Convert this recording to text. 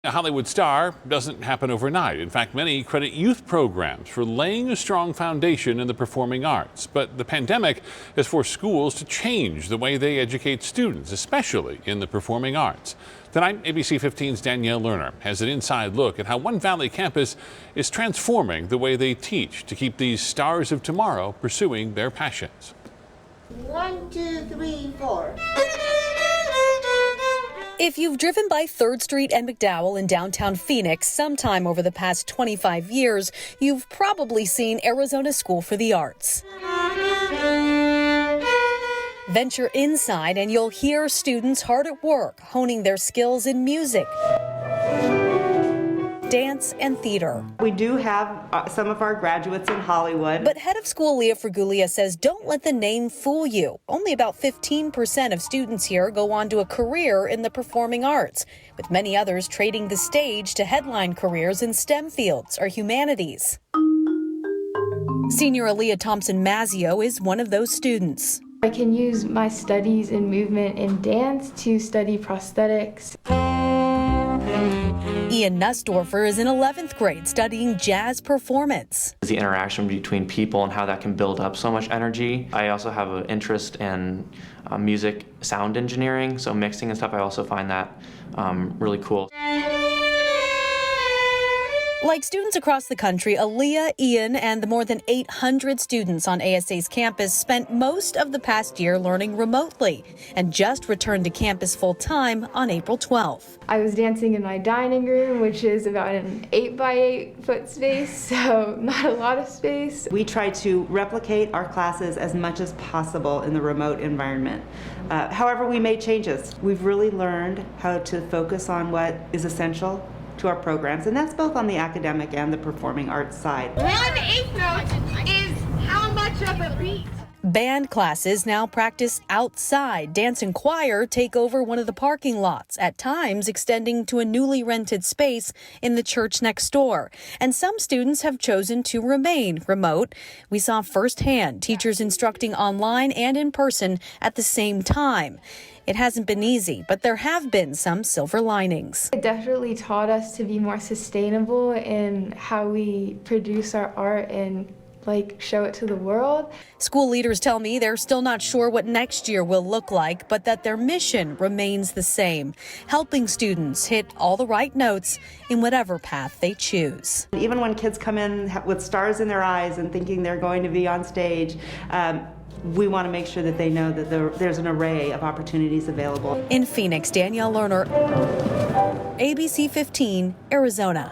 A Hollywood star doesn't happen overnight. In fact, many credit youth programs for laying a strong foundation in the performing arts. But the pandemic has forced schools to change the way they educate students, especially in the performing arts. Tonight, ABC 15's Danielle Lerner has an inside look at how One Valley campus is transforming the way they teach to keep these stars of tomorrow pursuing their passions. 1, 2, 3, 4. If you've driven by 3rd Street and McDowell in downtown Phoenix sometime over the past 25 years, you've probably seen Arizona School for the Arts. Venture inside and you'll hear students hard at work, honing their skills in music, dance, and theater. We do have some of our graduates in Hollywood. But head of school Leah Fraguglia says don't let the name fool you. Only about 15% of students here go on to a career in the performing arts, with many others trading the stage to headline careers in STEM fields or humanities. Senior Aaliyah Thompson-Mazio is one of those students. I can use my studies in movement and dance to study prosthetics. Ian Nussdorfer is in 11th grade studying jazz performance. The interaction between people and how that can build up so much energy. I also have an interest in music sound engineering, so mixing and stuff. I also find that really cool. Like students across the country, Aaliyah, Ian, and the more than 800 students on ASA's campus spent most of the past year learning remotely and just returned to campus full-time on April 12th. I was dancing in my dining room, which is about an 8x8 foot space, so not a lot of space. We try to replicate our classes as much as possible in the remote environment. However, we made changes. We've really learned how to focus on what is essential to our programs, and that's both on the academic and the performing arts side. 1/8 note is how much of a beat? Band classes now practice outside. Dance and choir take over one of the parking lots, at times extending to a newly rented space in the church next door. And some students have chosen to remain remote. We saw firsthand teachers instructing online and in person at the same time. It hasn't been easy, but there have been some silver linings. It definitely taught us to be more sustainable in how we produce our art and show it to the world. School leaders tell me they're still not sure what next year will look like, but that their mission remains the same, helping students hit all the right notes in whatever path they choose. Even when kids come in with stars in their eyes and thinking they're going to be on stage, we want to make sure that they know that there's an array of opportunities available. In Phoenix, Danielle Lerner, ABC 15, Arizona.